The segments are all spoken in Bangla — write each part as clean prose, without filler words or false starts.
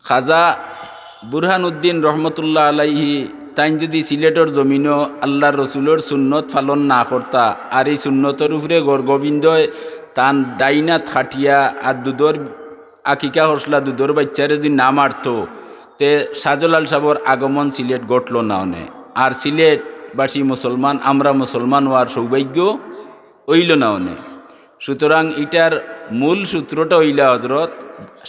খাজা বুরহানুদ্দিন রহমতুল্লাহ আলাইহি তাইন যদি সিলেটর জমিনও আল্লাহর রসুলোর সুন্নত পালন না করতা আর এই সুন্নতর উপরে গোবিন্দয় তান ডাইনাত খাটিয়া আর দুধর আকিকা হসলা দুধর বাচ্চারে যদি না মারত তে শাহজালাল সাবর আগমন সিলেট ঘটল না অনে আর সিলেটবাসী মুসলমান আমরা মুসলমান হওয়ার সৌভাগ্য হইল না অনে। সুতরাং এটার মূল সূত্রটা হইলা হজরত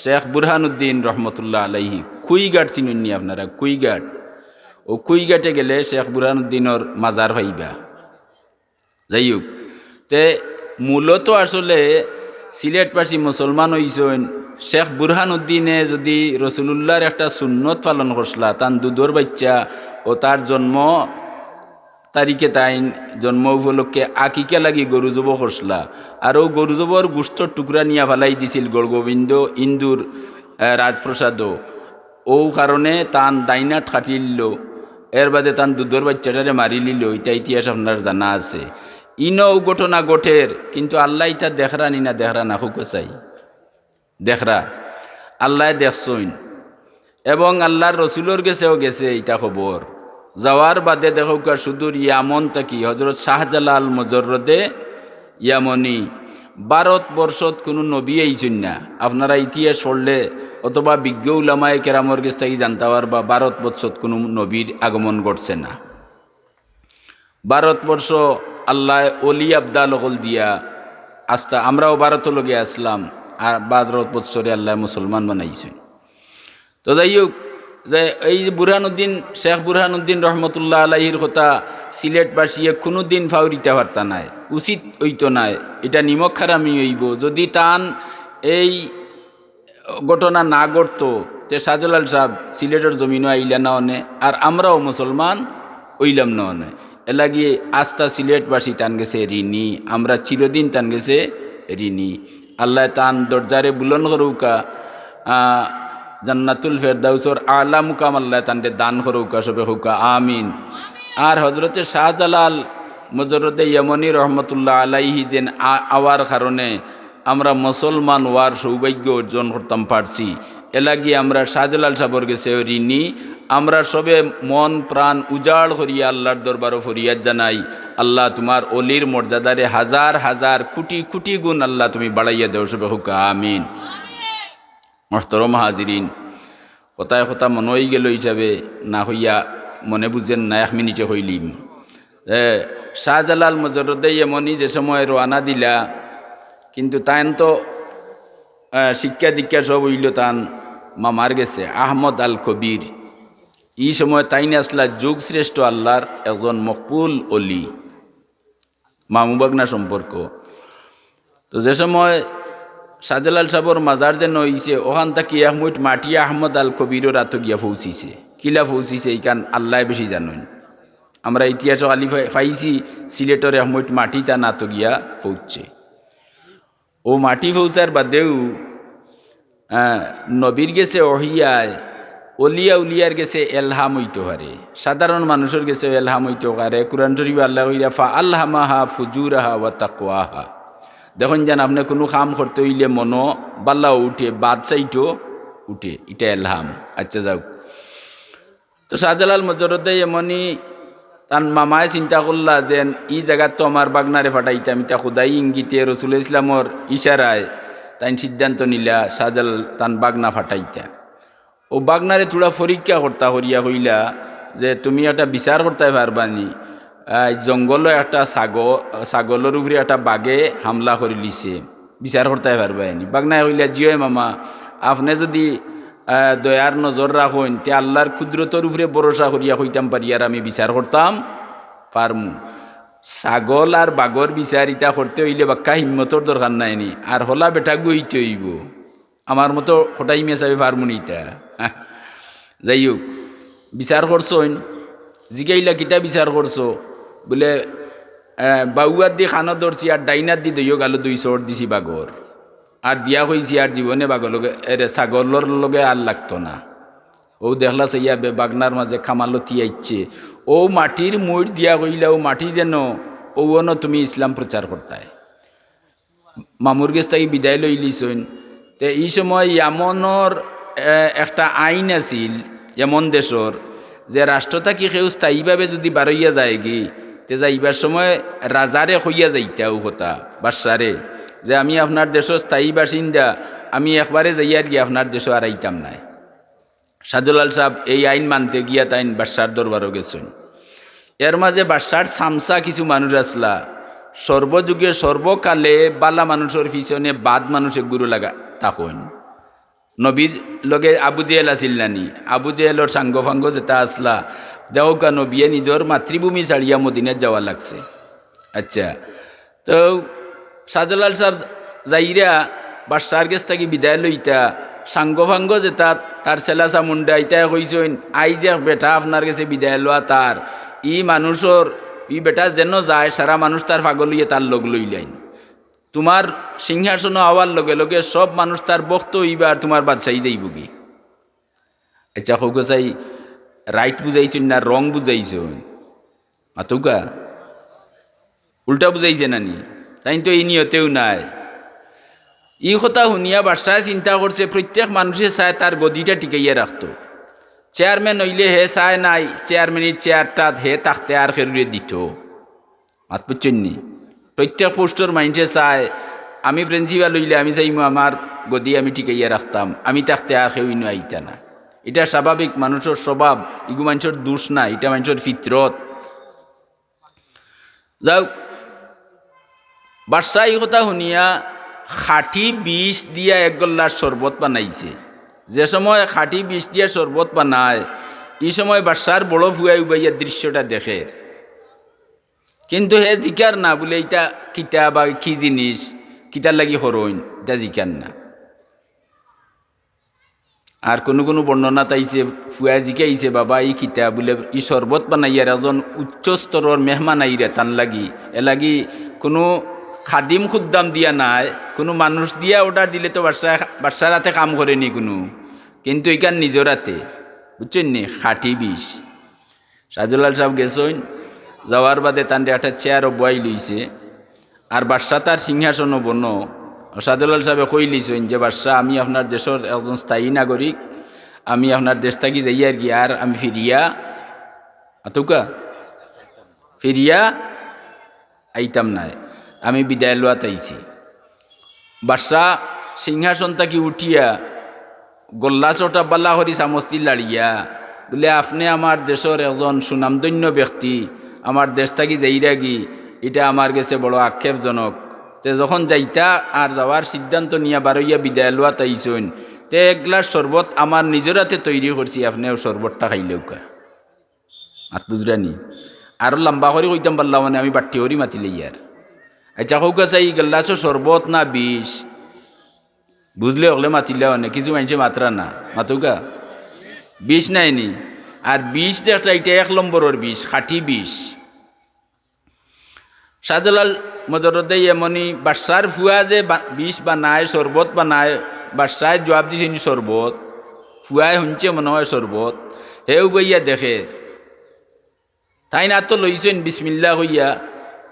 শেখ বুরহানুদ্দিন রহমতুল্লাহ আলাইহি। কুইঘাট চিনুননি আপনারা? কুইঘাট, ও কুইঘাটে গেলে শেখ বুরহানুদ্দিনের মাজার পাইবা। যাই হোক, তে মূলত আসলে সিলেটবাসী মুসলমান হইছেন শেখ বুরহানুদ্দিনে যদি রসুলুল্লাহর একটা সুন্নত পালন করসলা তান দুধর বাচ্চা ও তার জন্ম তারিখে তাইন জন্ম উপলক্ষে আকিকা লাগি গরু জব করসলা আর ও গরু জবর গুস্তর টুকরা নিয়া ফেলাই দিছিল গড়গোবিন্দ ইন্দুর রাজপ্রসাদ। ও কারণে তান দাইনাট কাটি লিল, এর বাদে তান দুধর বাচ্চাটারে মারি লিল। এটা ইতিহাস আপনার জানা আছে। ইনও ঘটনা ঘটের, কিন্তু আল্লাহ ইটা দেখরা নি না দেখরা না খুব চাই দেখরা আল্লাহ দেখছইন এবং আল্লাহর রসুলোর গেছেও গেছে এটা খবর। যাওয়ার বাদে দেখোকা সুদূর ইয়ামন তাকি হজরত শাহজালাল মজরদে ইয়ামনি ভারতবর্ষত কোনো নবী আইছেন না। আপনারা ইতিহাস পড়লে অথবা বিজ্ঞ উলামায়ে কেরামর কাছ থেকে জানতে পারবা ভারতবর্ষত কোনো নবীর আগমন ঘটছে না। ভারতবর্ষ আল্লাহ অলি আবদাল হল দিয়া আস্তা আমরাও ভারত লগে আসলাম আর ভারতবর্ষরে আল্লাহ মুসলমান বানাইছেন। তো যাই হোক, যে এই বুরহানুদ্দিন শেখ বুরহানুদ্দিন রহমতুল্লাহ আলাইহির কথা সিলেটবাসীয়ে কোনো দিন ফাউরিতে পারতা নাই, উচিত হইতো নাই। এটা নিমক খারামি হইব যদি তান এই ঘটনা না ঘটত তে শাহজালাল সাহেব সিলেটের জমিনও আইলা না অনে আর আমরাও মুসলমান হইলাম না অনে। এলাগি আস্থা সিলেটবাসী তান গেছে ঋণী, আমরা চিরদিন তান গেছে ঋণী। আল্লাহ তান দরজারে বুলন করুকা জান্নাতুল ফেরদাউসর আলা মুকাম আল্লাহ তানরে দান করুকা সবে হুকা আমিন। আর হজরতে শাহজালাল মজরতে ইয়মনি রহমতুল্লাহ আলাইহি যেন আওয়ার কারণে আমরা মুসলমান হওয়ার সৌভাগ্য অর্জন করতাম পারছি, এলাগি আমরা শাহজালাল সাবর গেছে ঋণী। আমরা সবে মন প্রাণ উজাড় করিয়া আল্লাহর দরবারও ফরিয়াদ জানাই, আল্লাহ তোমার অলির মর্যাদারে হাজার হাজার কোটি কোটি গুণ আল্লাহ তুমি বাড়াইয়া দেও সবে হুকা আমিন। মোহতরম হাজিরিন, কথায় কথা মনে হয়ে গেল হিসাবে না হইয়া মনে বুঝেন না, 1 মিনিটে হইলিম। শাহজালাল মজরদে এমনই যে সময় রওনা দিলা, কিন্তু তাইন তো শিক্ষা দীক্ষা সব হইল তান মামার গেছে আহমদ আল কবির। এই সময় তাইন আসলা যুগ শ্রেষ্ঠ আল্লাহর একজন মকবুল অলি, মামুবাগনা সম্পর্ক। তো যে সময় শাহজালাল সাবর মাজার যেন হইছে ওখান থেকে এক মুঠ মাটি আহমদ আল কবিরের রাত গিয়া পৌঁছিছে। কিলা পৌঁছিছে এইখান আল্লাহ বেশি জানেন। আমরা ইতিহাস আলি পাইছি সিলেটের এক মুঠ মাটি তা নাত গিয়া পৌঁছছে। ও মাটি পৌঁছার বাদেও নবীর গেছে অহিয়ায়, অলিয়া উলিয়ার গেছে এলহাম হইতে পারে, সাধারণ মানুষের গেছে এলহাম হইতে পারে। কুরআন শরীফ আল্লাহ কইরা ফা আলহামাহা ফুজুরাহা ওয়া তাকওয়াহা। দেখুন যেন আপনি কোনো কাম করতে হইলে মনো বাল্লাও উঠে, বাদ সাইটও উঠে, এটা এলহাম। আচ্ছা যাও, তো শাহজালাল মজরদে এমনই তার মামায় চিন্তা করলা যে এই জায়গার তো আমার বাগনারে ফাটাইতাম, এটা খুদাই ইঙ্গিতে রসুল ইসলামর ইশারায় তাই সিদ্ধান্ত নিলা শাহজালাল তান বাগনা ফাটাইতা। ও বাগনারে তোরা পরীক্ষা করতা করিয়া হইলা যে তুমি একটা বিচার করতে পারবানি। জঙ্গলে একটা ছাগলের উপরে একটা বাঘে হামলা করে লিছে, বিচার করতে পারবানি। বাগনায় হইলা জিও মামা আপনি যদি দয়ার নজর রাখেন তে আল্লাহর কুদরতর উপরে ভরসা করিয়া হইতাম পারি আর আমি বিচার করতাম পারমু। ছাগল আর বাঘর বিচার ইটা করতে হইলে বাক্কা হিম্মতর দরকার নাইনি, আর হলা বেটা গইতে হইব। আমার মতো হঠাই মেসাবে পারমু নি ইটা। যাই হোক, বিচার করছোন, জিগাইলা কিতা বিচার করছো? বলে বাউয়ার দিয়ে খানো ধরছি আর ডাইনার দি দইও গালো 2 চর দিছি বাঘর, আর দিয়া হয়েছি আর জীবনে বাঘর লগে ছাগলের লগে আর লাগতো না। ও দেখলা সাইয়া বাগনার মাঝে খামালতি আইচ্ছে, ও মাটির মুড় দিয়া কইলা ও মাটি যেন ওন তুমি ইসলাম প্রচার করতায়। মামুর গেছ তাই বিদায় লইলিছইন। তে এই সময় ইয়ামনর একটা আইন আছিল এমন দেশর যে রাষ্ট্রটা কি সেও স্থায়ীভাবে যদি বারইয়া যায় কি তে যাইবার সময় রাজারে হইয়া যাইতাও কথা বাদশারে যে আমি আপনার দেশের স্থায়ী বাসিন্দা, আমি একবারে যাইয়ার গিয়ে আপনার দেশে আর আইতাম নাই। শাহজালাল সাহেব এই আইন মানতে গিয়া তাইন বাদশার দরবারও গেছেন। এর মাঝে বাদশার সামসা কিছু মানুষ আসলা সর্বযুগে সর্বকালে বালা মানুষের পিছনে বাদ মানুষের গুরু লাগা তখন নবীর লগে আবু জেহেল আসিল নানি, আবু জেহেলর সাঙ্গ ফাঙ্গ যেটা আসলা দেওকা নবিয়ে নিজের মাতৃভূমি ছাড়িয়া মদিনাত যাওয়া লাগছে। আচ্ছা, তো শাহজালাল সাহেব যাইরা বাদশার গেছ থাকি বিদায় লইতা সাঙ্গ ফাঙ্গ যেটা তার সেলাসা মুন্ডা ইটা কইসইন আই যে বেটা আপনার কাছে বিদায় লওয়া তার ই মানুষের ই বেটা যেন যায় সারা মানুষ তার পাগল হইয়া তার লগ লইলাইন, তোমার সিংহাসন হওয়ার লগে লগে সব মানুষ তার বক্ত হইবা আর তোমার বাদশাহী যাইব কি। আচ্ছা হোক চাই রাইট বুঝাইছেন না রং বুঝাইছেন মাতুকা উল্টা বুঝাইছে নানি, তাই তো এই নিয়তেও নাই। ই কথা শুনিয়া বাদশাহ চিন্তা করছে প্রত্যেক মানুষে চায় তার গদিটা টিকাইয়া রাখতো, চেয়ারম্যান হইলে হে চায় নাই চেয়ারম্যানের চেয়ারটা হে তাকতে আর খেরুয়ে দিত। মাত বুঝছেন নি, প্রত্যেক পোস্টর মাইন্ডে চায় আমি প্রিন্সিপাল হইলে আমি চাইমু আমার গদি আমি টিকাইয়া রাখতাম, আমি তাকতে আর কেউ ইনো আইতা না। এটা স্বাভাবিক মানুষের স্বভাব, ইগু মানুষের দোষ না, এটা মানুষের ফিতরত। যাও বাদশাহ এই কথা শুনিয়া খাঁটি বিষ দিয়া এক গল্লার শরবত বানাইছে। যে সময় খাঁটি বিষ দিয়া শরবত বানায় এই সময় বাদশার বড় ফুয়াই উবাইয়া দৃশ্যটা দেখে, কিন্তু হে জিকার না বলে এটা কিতা বা কি জিনিস কিতার লাগি হরইন এটা জিকার না। আর কোনো বর্ণনা তাইছে ফুয়া জিকাইছে বাবা এই কিতা বলে ই শরবত বানাইয়ার একজন উচ্চ স্তরের মেহমান আইরে তান লাগি এলাগি কোনো খাদিম খুদ্দাম দিয়া নাই, কোনো মানুষ দিয়া অর্ডার দিলে তো বাদশার হাতে কাম করেনি কোনো, কিন্তু এখান নিজের হাতে বুঝছেন নি খাঁটি বিষ। শাহজালাল সাহেব গেছেন, যাওয়ার বাদে তান একটা চেয়ারও বয়াই লইছে আর বাদশাহ তার সিংহাসনও বন। শাহজালাল সাহেবে কই লিছেন যে বাদশাহ আমি আপনার দেশের একজন স্থায়ী নাগরিক, আমি আপনার দেশ থাকি যাইয়ার গিয়ে আর আমি ফিরিয়া আতুকা ফিরিয়া আইতাম নাই, আমি বিদায় লওয়া তাইছি। বাদশাহ সিংহাসন থাকি উঠিয়া গল্লা চটা বাল্লা হরি চামস্তি লাড়িয়া বলে আপনি আমার দেশের একজন সুনামধন্য ব্যক্তি, আমার দেশ থাকি যাইরা গি এটা আমার কাছে বড় আক্ষেপজনক। তে যখন যাইতা আর যাওয়ার সিদ্ধান্ত নিয়ে বারইয়া বিদায় লওয়া তাইছেন তে এক গ্লাস শরবত আমার নিজের হাতে তৈরি করছি, আপনিও শরবতটা খাইলেউকা। আত বুঝরানি আরও লম্বা করে কইতাম পারলাম মানে আমি বাট্টি হরি মাতিলে ইয়ার। আচ্ছা হোক আছে এই গল্লাসও শরবত না বিষ বুঝলে হলে মাতিলে অনেক কিছু মানুষে মাত্রা না মাতুকা বিষ নাইনি। আর বিষ যেটা এটা 1 নম্বরের বিষ, খাঁটি বিষ। শাহজালাল মজরদে এমনি বাদশার ফুয়া যে বিষ বানায় শরবত বানায়, বাদশায় জবাব দিছেনি শরবত, ফুয়ায় শুনছে মনে হয় শরবত, হেউ বইয়া দেখে তাই না তো লইছেন বিসমিল্লাহ হইয়া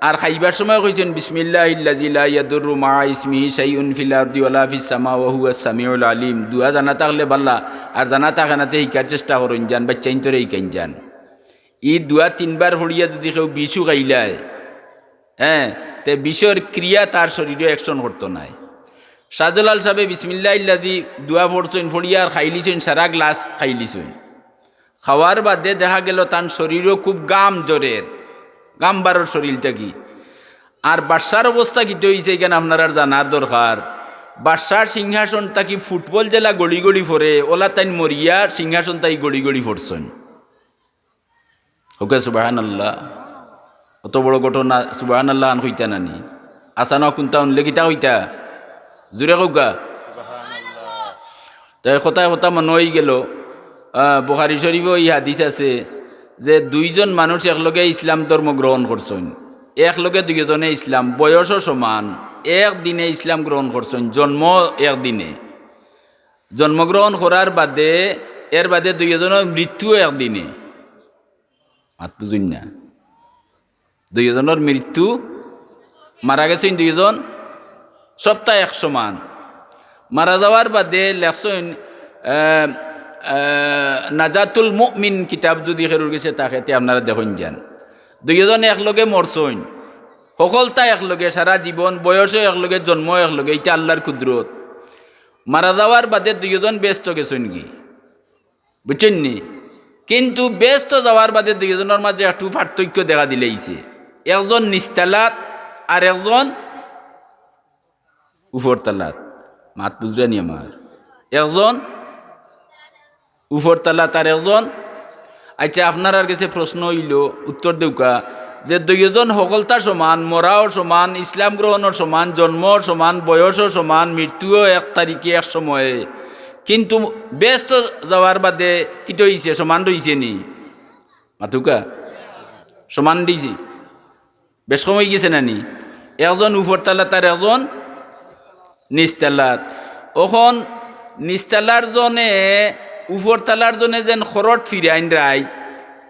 আর খাইবার সময় কইছেন বিসমিল্লাহিল্লাযী লা ইয়াদুররু মা ইসমিহি শাইউন ফিল আরদি ওয়ালা ফিস সামা ওয়া হুয়াস সামিউল আলিম। দুয়া জানা থাকলে বাল্লা আর জানা থাকে নাতে শিকার চেষ্টা করুন যান বাচ্চাইন তোরে শিকাইন যান। ই দুয়া 3 বার হলিয়া যদি কেউ বিষু খাইলায় হ্যাঁ তে বিষের ক্রিয়া তার শরীরে অ্যাকশন করতো নাই। শাহজালাল সাহেব বিসমিল্লাহিল্লাযী দুয়া পড়ছেন ফড়িয়া আর খাইলিছেন, সারা গ্লাস খাইলিছেন। খাওয়ার বাদে দেখা গেল তার শরীরও খুব গাম জ্বরের গাম বারোর শরীরটা কি। আর বাদশার অবস্থা কি হয়েছে এখানে আপনার আর জানার দরকার। বাদশার সিংহাসন তাকি ফুটবল জেলা গড়ি গড়ি ফরে ওলা তাই মরিয়া সিংহাসন তাই গড়ি গড়ি ফরছেন। ওকে সুবহানাল্লাহ, অত বড় ঘটনা সুবহানাল্লাহ আন হইতা নানি আসান কোনটা উনলে কিতা হইতা জুড়ে কৌকা তাই কথা কথা মনে হয়ে গেল। বুখারী শরীফও এই হাদিস আছে যে 2 জন মানুষ একলগে ইসলাম ধর্ম গ্রহণ করছেন, একলগে 2 জনে ইসলাম বয়সও সমান, একদিনে ইসলাম গ্রহণ করছেন, জন্ম একদিনে, জন্মগ্রহণ করার বাদে এর বাদে 2 জনের মৃত্যুও একদিনে। মাত বুঝুন না, 2 জনের মৃত্যু মারা গেছেন 2 জন সপ্তাহ এক সমান। মারা যাওয়ার বাদে লেখছেন নাজাতুল মুমিন কিতাব যদি খেরুর গেছে তাকে আপনারা দেখুন যান, দুইজন একলগে মরছইন, সকলতা একলগে, সারা জীবন বয়সও একলগে, জন্ম একলগে, এটা আল্লাহর কুদরত। মারা যাওয়ার বাদে দুইজন ব্যস্ত গেছেন কি, বুঝছেন নি? কিন্তু ব্যস্ত যাওয়ার বাদে দুইজনের মাঝে একটু পার্থক্য দেখা দিলেইছে, একজন নিচতলাত আর একজন উপরতলাত। মাত বুঝলেনি আমার? একজন উপরতলাত আর একজন। আচ্ছা, আপনার আর কাছে প্রশ্ন হইল, উত্তর দেউকা, যে দুইজন সকলতা সমান, মরাও সমান, ইসলাম গ্রহণের সমান, জন্মর সমান, বয়সও সমান, মৃত্যুও এক তারিখে এক সময়ে, কিন্তু ব্যস্ত যাওয়ার বাদে কিটো হইছে, সমান রইছে নি? মাতুকা সমান দিয়েছি, বেশ কম হয়ে গেছে না নি? একজন উপরতলাত আর একজন নিচতলাত। ওখন নিচতলার জনে উপরতলার জনে যেন খরট ফিরে আইন রায়,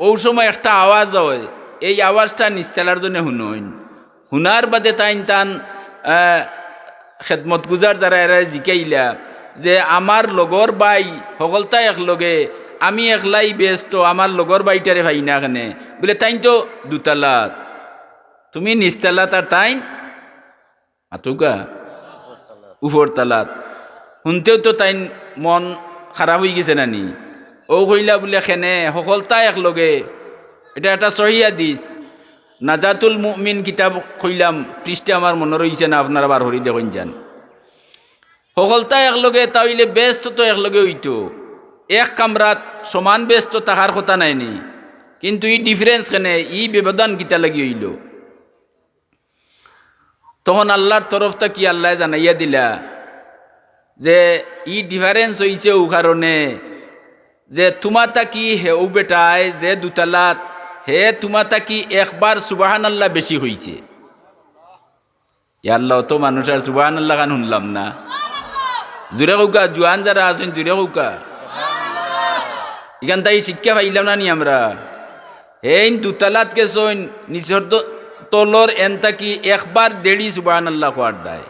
ওই সময় একটা আওয়াজ হয়, এই আওয়াজটা নিচতলার জন্য শুনইন। শুনার বাদে তান খেদমত গুজার যারা এরা জিকাইলা যে আমার লগর বাই সকলতা একলগে, আমি একলাই ব্যস্ত, আমার লগর বাইটারে ভাই না কেনে, বলে তাইন তো দুতলাত, তুমি নিচতলাত আর তাইন আতুকা উপরতলাত। শুনতেও তো তাইন মন খারাপ হয়ে গেছে নানি? ও কইলা বলে খেনে সকলতা একলগে, এটা একটা সহি হাদিস। নাজাতুল মুমিন কিতাব কইলাম, পৃষ্ঠে আমার মনে রয়েছে না, আপনারা বার হরি দেখুন যান। সকলতা একলগে তাইলে ব্যস্ত তো একলগে হইতো, এক কামরাত সমান ব্যস্ত থাকার কথা নাইনি, কিন্তু ই ডিফারেন্স কেনে, ই ব্যবধান কিতা লাগি হইল? তখন আল্লাহর তরফটা কি আল্লাহ জানাইয়া দিলা যে ই ডিফারেন্স হইছে ও কারণে যে তোমাতা কি হেউ বেটায় যে দুতালাত, হে তোমাতা কি একবার সুবাহান আল্লাহ বেশি হইছে। আল্লাহ তো মানুষ আর সুবাহান আল্লাহ খান শুনলাম না, জুড়ে কৌকা, জুয়ান যারা আছেন জুড়ে কৌকা, এখান তাই শিক্ষা পাইলাম না নি আমরা? হেন দুতালাত গেছইন, নিচর তলর এনতা কি একবার দেড়ি সুবাহান আল্লাহ খোয়ার দায়।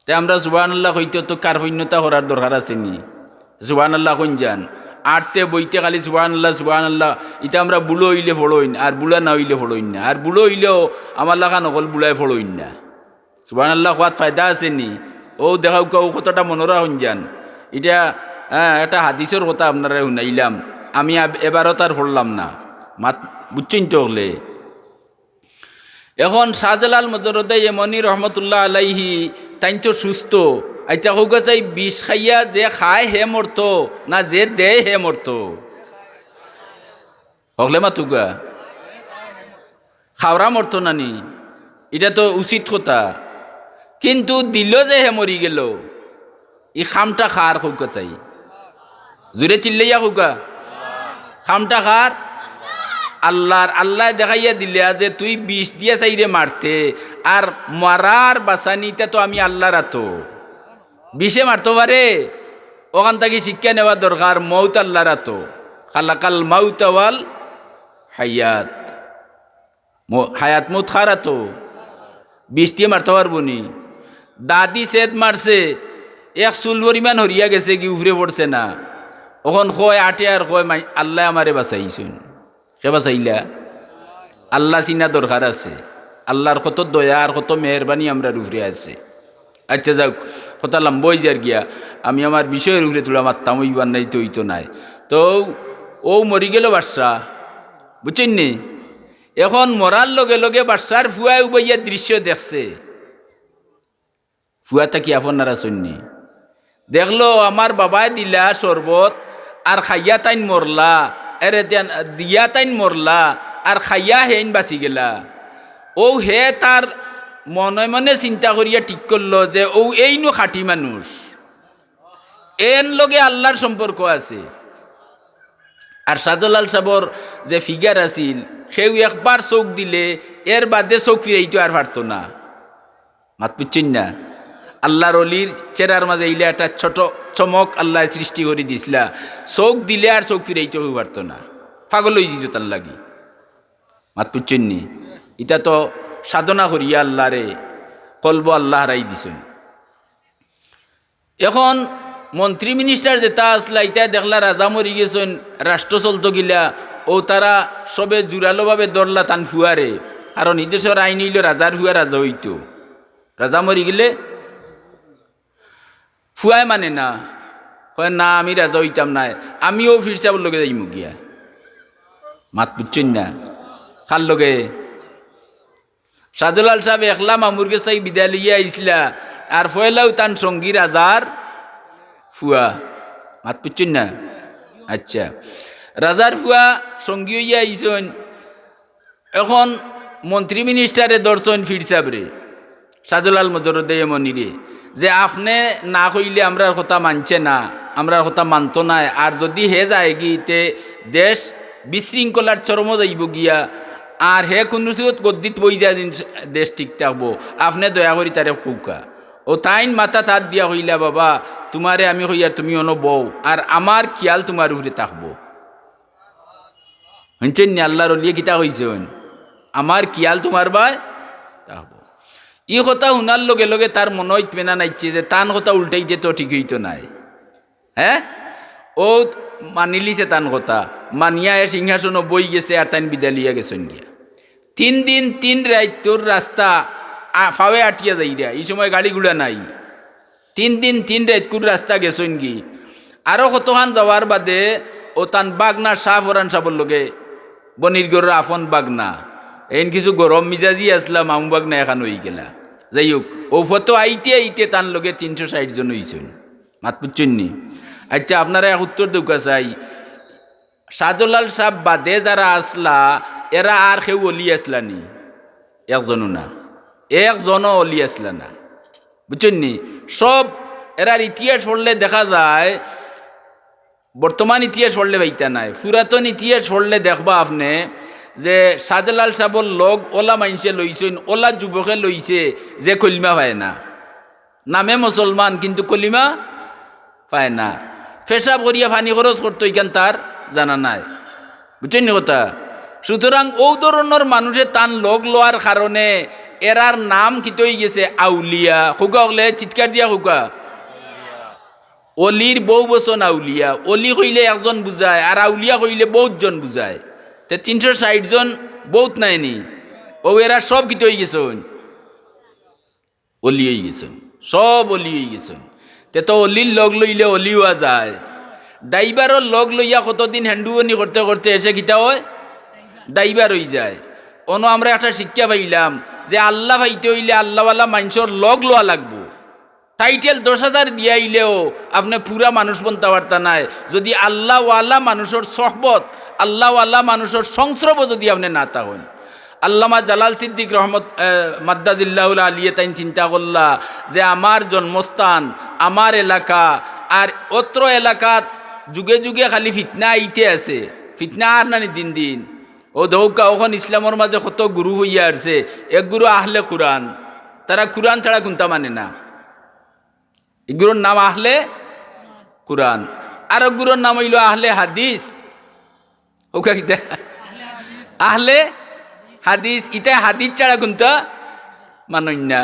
তে আমরা সুবাহান আল্লাহ হইতে তো কার্পণ্যতা করার দরকার আছে নি? সুবাহান আল্লাহ কইন যান, আটতে বইতে খালি সুবাহান আল্লাহ, এটা আমরা বুড়ো হইলে ফড়ইন, আর বুড়া না হইলে ফড়ইন না, আর বুড়ো হইলেও আমার লাখা নকল বুড়ায় ফড়ইন না। সুবাহান আল্লাহ খোয়াত ফায়দা আছে নি? ও দেখাও ও কতটা মনোরা হইন যান, এটা একটা হাদিসের কথা আপনারা শুনাইলাম, আমি এবারও তার ফড়লাম না, মাত বুঝছেন তো হলে। এখন শাহজালাল মজরুদ্দে ইয়েমনি রহমতুল্লাহ আলাইহি তাই তো সুস্থ। আচ্ছা হোক চাই বিষ খাইয়া যে খায় হে মরত না যে দে হে মরত? হকলে মাতুকা খাওয়া মরত নানি, এটা তো উচিত কথা, কিন্তু দিল যে হে মরি গেল, ই খামটা খার হোক চাই, জুড়ে চিল্লাইয়া হোকা, খামটা খার আল্লাহর। আল্লাহ দেখাইয়া দিলে যে তুই বিষ দিয়া চাইরে মারতে, আর মারার বাসানিটা তো আমি আল্লাহর আতো, বিষে মারতে পারে? ওখান থেকে শিক্ষা নেওয়া দরকার, মৌত আল্লাহর আতো, খালাকাল মাউত ওয়াল হায়াত, হায়াত মৌত খার আতো, বিষ দিয়ে মারতে পারবো নি? দাদি সেদ মারছে, এক চুল পরিমাণ হরিয়া গেছে কি উফরে পড়ছে না, ওখন কয় আটে আর কয় আল্লাহ আমারে বাঁচাইছুন। কে বাঁচাইলা? আল্লাহ চিনা দরকার আছে, আল্লাহর কত দয়া আর কত মেহরবানি আমরা উপরে আছে। আচ্ছা যাক, কথা লম্বই যার গিয়া, আমি আমার বিষয়ের উপরে তোলা মারতাম, ওইবার নাই তো হইতো নাই তো। ও মরি গেল বাদশা, বুঝছেন নি? এখন মরার লগে লগে বাদশার ফুয়ায় উবাইয়া দৃশ্য দেখছে, ফুয়াটা কি আপনারা শুননি? দেখলো আমার বাবায় দিলা শরবত আর খাইয়া তাইন মরলা, এরে দিয়া তাইন মরলা আর খাইয়া হেন বাঁচি গেলা। ও হে তার মনে মনে চিন্তা করিয়া ঠিক করলো যে ও এইনো খাঁটি মানুষ, এন লগে আল্লাহর সম্পর্ক আছে। আর শাহজালাল সাবর যে ফিগার আছিল, সেও একবার চোখ দিলে এর বাদে চোখ ফিরাইতো আর পারতো না। মাত বুঝছেন না? আল্লাহর অলির চেরার মাঝে ইলে একটা ছোট চমক আল্লাহ সৃষ্টি করে দিছিলা, চোখ দিলে আর চোখ ফিরাইতে পারতো না, পাগল হয়ে যেত তার লাগি। মাত বুঝছেন নি? এটা তো সাধনা করিয়া আল্লাহরে কলব আল্লাহ হারাই দিছেন। এখন মন্ত্রী মিনিস্টার যেটা আসলা ইটা দেখলা রাজা মরি গেছেন রাষ্ট্র চলত গিলা ও তারা সবে জোরালোভাবে ধরলা তান ফুয়ারে কারণ দেশের আইন হইল রাজার ফুয়া রাজা হইতো রাজা মরি গেলে ফুয়ায় মানে না কয় না আমি রাজা হইতাম না আমিও ফিরসাবর লগে যাইমু গিয়া মাত বুঝছেন না খার লগে শাহজালাল সাহেব একলা মামুর গেছে বিদায় লইয়া আইসলা আর ফয়লাও তান সঙ্গী রাজার ফুয়া মাত বুঝছেন না আচ্ছা রাজার ফুয়া সঙ্গী হইয়া আইসন এখন মন্ত্রী মিনিস্টারে দর্শন ফিরসাবরে শাহজালাল মজরদে মনিরে যে আপনি না কইলে আমরার কথা মানছে না আমরার কথা মানত না আর যদি হে যায় গিতে দেশ বিশৃঙ্খলার চরম যাইব গিয়া আর হে কোনো গদ্দিত বই যায় দেশ ঠিক থাকবো আপনি দয়া করি তারে ফুকা ও তাইন মাথা তাত দিয়া হইলা বাবা তোমারে আমি হইয়া তুমি অন বউ আর আমার খেয়াল তোমার উপরে থাকবো শুনছেন নি আল্লাহর অলিয়ে কিতা হইছেন আমার খেয়াল তোমার বাই থাকবো ই কথা শুনার লগে লগে তার মনে ইতমেনা নাইছে যে তান কথা উল্টাইতে তো ঠিক হইতো নাই হ্যাঁ ও মানিলিছে তান কথা মানিয়া এ সিংহাসন বই গেছে আর তাইন বিদায় লিয়া গেছেন গিয়া 3 দিন 3 রাত তোর রাস্তা ফাওয়ে আটিয়া যাই রা এই সময় গাড়িগুলা নাই 3 দিন 3 রাত কোন রাস্তা গেছেন গি আরও কতখান যাওয়ার বাদে ও তান বাগনা শাহ ফরান সাবর লগে বনিরগড়ের আফন বাগনা এন কিছু গরম মিজাজি আসলাম মামু বাগনা এখান হয়ে গেলা যাই হোক ও ফটো আইতে আইতে তান লগে 360 জন হইছেন মাত বুঝছেন নি আচ্ছা আপনারা এক উত্তর দৌকা চাই শাহজালাল সাহেব বাদে যারা আসলা এরা আর কেউ অলি আসলা নি একজনও না একজনও অলি আসলা না বুঝছেন নি সব এরার ইতিহাস পড়লে দেখা যায় বর্তমান ইতিহাস পড়লে পাইতা নাই পুরাতন ইতিহাস পড়লে দেখবা আপনি যে শাহজালাল সাহেবর লগ ওলা মাইনসে লইছেন ওলা যুবকে লইছে যে কলিমা পায় না নামে মুসলমান কিন্তু কলিমা পায় না পেশাব করিয়া পানি খরচ করতো এখান তার জানা নাই বুঝছেন নি কথা সুতরাং ও ধরনের মানুষের টান লগ লওয়ার কারণে এরার নাম কিতই গেছে আউলিয়া হুকা হলে চিৎকার দিয়া হুকা অলির বহু বচন আউলিয়া অলি কইলে একজন বুঝায় আর আউলিয়া কইলে বহুত জন বুঝায় তে 360 জন বহুত নাইনি ও এরা সব কিত হয়ে গেছেন অলি হয়ে গেছেন সব অলি হয়ে গেছেন তে তো অলির লগ লইলে অলি হওয়া যায় ড্রাইভারের লগ লইয়া কতদিন হ্যান্ডুবনি করতে করতে এসে কিতা হয় ড্রাইভার হয়ে যায় অন্য আমরা একটা শিক্ষা পাইলাম যে আল্লাহ পাইতে হইলে আল্লাহওয়ালা মানুষের লগ লওয়া লাগবো টাইটেল 10,000 দিয়াইলেও আপনি পুরা মানুষ বনতে পারতা নাই যদি আল্লাহওয়ালা মানুষের সহবত আল্লাহওয়ালা মানুষের সংস্রব যদি আপনি না থাকেন আল্লামা জালাল সিদ্দিক রহমত মাদ্দাজিল্লাহুল আলিয়ে তাইন চিন্তা করলা যে আমার জন্মস্থান আমার এলাকা আর অত্র এলাকাত যুগে যুগে খালি ফিতনা আইতে আছে ফিতনা আর নানি দিন দিন ও দৌকা ওখন ইসলামের মাঝে কত গুরু হইয়া আসছে এক গুরু আহলে কুরআন তারা কুরআন ছাড়া কোনটা মানে না এগুলোর নাম আহলে কুরআন আর গুরুর নাম হইল আহলে হাদিস ওকা কিতা আহলে হাদিস ইটা হাদিস ছাড়া কোনটা মানই না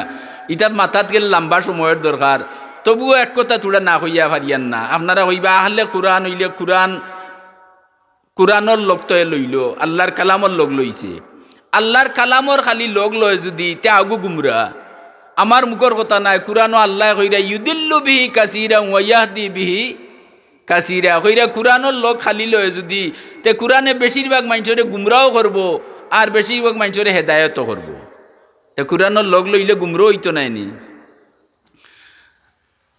ইটার মাথাত গেলে লম্বা সময়ের দরকার তবুও এক কথা তোরা না হইয়া পারিয়ান না আপনারা হইবা আহলে কুরআন হইলে কুরআনের লোক তো লইল আল্লাহর কালামর লোক লইছে আল্লাহর কালামর খালি লোক লয় যদি তে আগু গুমরা আমার মুখর কথা নাই কুরআনও আল্লাহ কইরা ইউদিল্লু বিহি কাসীরা ওয়া ইয়াহদি বিহি কাসীরা কইরা কুরআনের লোক খালি লয় যদি তে কুরআনে বেশিরভাগ মানুষরে গুমরাও করব আর বেশিরভাগ মানুষরে হেদায়েতও করব তে কুরআনের লোক লইলে গুমরা হইতো নাইনি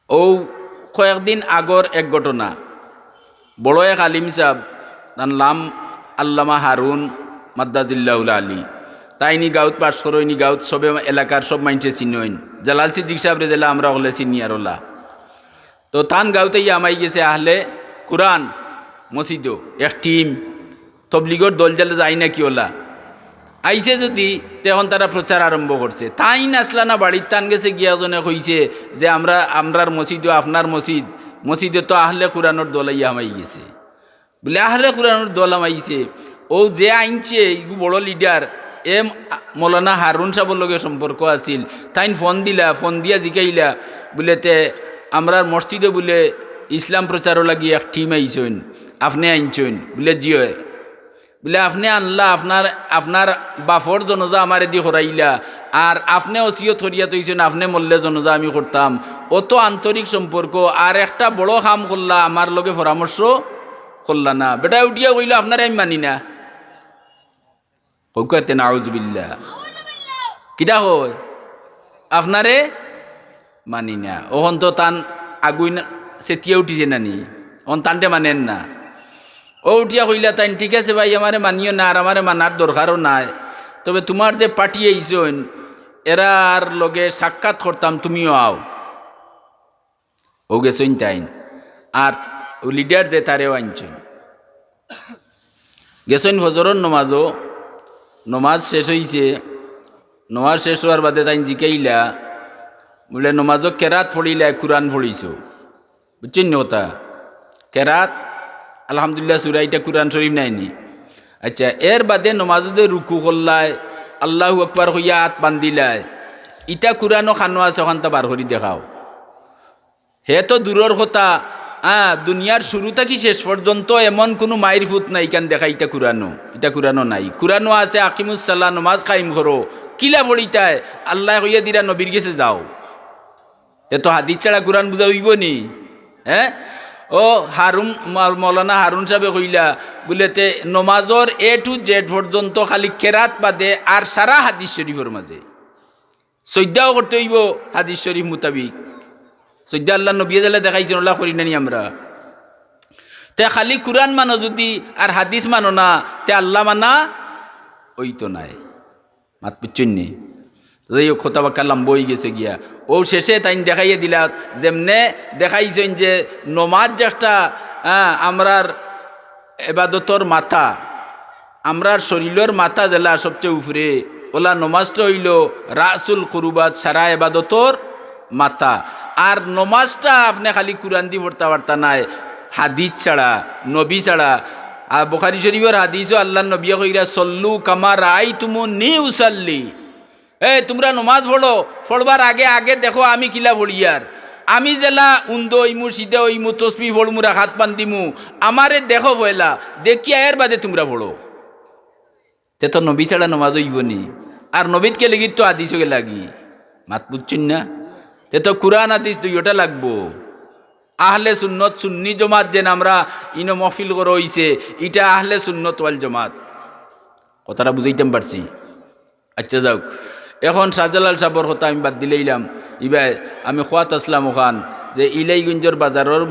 ও কয়েকদিন আগর এক ঘটনা বড় এক আলিম সাহেব তার নাম আল্লামা হারুন মাদ্দাজিল্লাহুল আলী তাইনি গাঁত পাশ করইনি গাঁত সবে এলাকার সব মানুষে চিনইন জালাল সিদ্দিক সাহেব রে জেলা আমরা হলে চিনি আর ওলা তো তান গাঁতে আমাই গেছে আহলে কুরআন মসজিদও এক টিম তবলিগর দল জালে যাই না কি ওলা আইছে যদি তখন তারা প্রচার আরম্ভ করছে তাই আসলা না বাড়ির টান গেছে গিয়াজনে কইছে যে আমরার মসজিদও আপনার মসজিদে তো আহলে কুরআনের দল আমাই গেছে বলে আহলে কুরআনের দল আমাইছে ও যে আইনছে ইগু বড় লিডার মৌলানা হারুন সাহেবের লগে সম্পর্ক আছিল তাইন ফোন দিয়া জিকাইলা বলে তে আমরার মসজিদে বলে ইসলাম প্রচারও লাগি এক টিম আইছেন, আপনি আনছেন বলে জিও বলে আপনি আনলা আপনার বাফর জনজা আমার এদি হরাইলা আর আপনি অসিয়ত হরিয়া তৈছেন আপনি মল্লে জনজা আমি করতাম, অত আন্তরিক সম্পর্ক আর একটা বড় কাম করলা আমার লগে পরামর্শ করলা না, বেটা উঠিয়া কইল আপনার আমি মানি না। কইতে নাউজুবিল্লাহ কিটা হয় আপনারে মানি না। ওহন তো তান আগুই চেতিয়া উঠিছে নানি, ওহন তানটে মানেন না। ও উঠিয়া কইলা তাই ঠিক আছে ভাই আমারে মানিও না আর আমারে মানার দরকারও নাই, তবে তোমার যে পার্টি আইসন এরার লগে সাক্ষাৎ করতাম তুমিও আও। ও গেছইন তাইন আর ও লিডার যে তারেও আনছেন গেছইন ফজরের নমাজও, নমাজ শেষ হয়েছে। নমাজ শেষ হওয়ার বাদে তাই জিকাইলা বলে নমাজও কেরাত পড়িলা কুরআন পড়িছ, বুঝছেন কথা কেরাত আলহামদুলিল্লাহ সুরাইটা কুরআন শরীফ নাইনি। আচ্ছা এর বাদে নমাজে রুকু করলাই আল্লাহু আকবার হইয়া হাত বান্ধিলাই, ইটা কুরআনও খানো আছে ওখানটা বার করি দেখাও। হে তো দূরের কথা, দুনিয়ার শুরু থাকি শেষ পর্যন্ত এমন কোনো মায়ের ফুট নাই কেন দেখা ইটা কুরআনও নাই। কুরআনও আছে আকিমুসসালাহ নমাজ কায়েম করো, কিলা পড়িটায় আল্লাহ কইয়া দিরা নবীর গেছে যাও। এ তো হাদিস ছাড়া কুরআন বুঝা হইব নি? হ্যাঁ ও হারুন মৌলানা হারুন সাহেব কইলা বলেতে নমাজর A to Z পর্যন্ত খালি কেরাত বাদে আর সারা হাদিস শরীফের মাঝে সৈদ্যাও করতে হইব হাদিস শরীফ মোতাবিক। সৈদ্যা আল্লাহ নবী জালে দেখাইছেন ওলা করি নানি আমরা। তে খালি কুরআন মানো যদি আর হাদিস মানো না তে আল্লাহ মানা ওই তো নাই। মাত বুঝছেন নি? যাই হোক কথা বাক্কা লম্ব হয়ে গেছে গিয়া। ও শেষে তাই দেখাইয়ে দিলা যেমনে দেখাইছেন যে নমাজ যে একটা আমরার এবাদতর মাথা, আমরার শরীরের মাথা জেলা সবচেয়ে উপরে, ওলা নমাজটা হইল রাসুল কুরবাত সারা এবাদতর মাথা। আর নমাজটা আপনি খালি কুরআন দি পড়তে পারতা নাই হাদিস ছাড়া নবী ছাড়া। আর বুখারী শরীফের হাদিসও আল্লাহ নবী কইরা সল্লু কামা রাআইতুমুনি উসাল্লি, তোমরা নমাজ পড়ো, পড়বার আগে আগে দেখো আমি কিলা পড়িয়ার, আমি জেলা উন্দ ওইমু সিদে ওইমু তসবি পড়মু হাত বান্ধিমু, আমারে দেখো পয়লা দেখিয়া এর বাদে তোমরা পড়ো। তে তো নবী ছাড়া নমাজ হইব নি? আর নবীতকে লেগি তো হাদিস হয়ে লাগি। মাত বুঝছেন না? তে তো কুরআন হাদিস দুইটা লাগবো। আহলে সুন্নত সুন্নি জমাত যেন আমরা ইনো মহফিল করে হইছে, এটা আহলে সুন্নত ওয়াল জমাত। কথাটা বুঝাইতাম পারছি? আচ্ছা যাও, এখন শাহজালাল সাহর কথা আমি বাদ দিলেইলাম। ইবাই আমি খোয়াত আসলাম ওখান যে ইলাইগঞ্জর বাজারের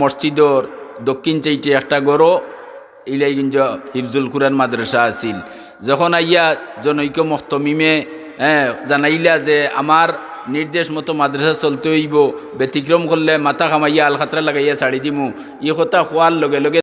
মসজিদর দক্ষিণ চাইটে একটা গড় ইলাইগঞ্জ হিফজুল কুরআন মাদ্রাসা আছিল। যখন আইয়া জনৈক্য মখতমিমে জানাইলা যে আমার নির্দেশ মতো মাদ্রাসা চলতে হইব, ব্যতিক্রম করলে মাথা খামাইয়া আল খাতরা লাগাইয়া ছাড়ি দিমু, ই কথা খোয়ার লগে লগে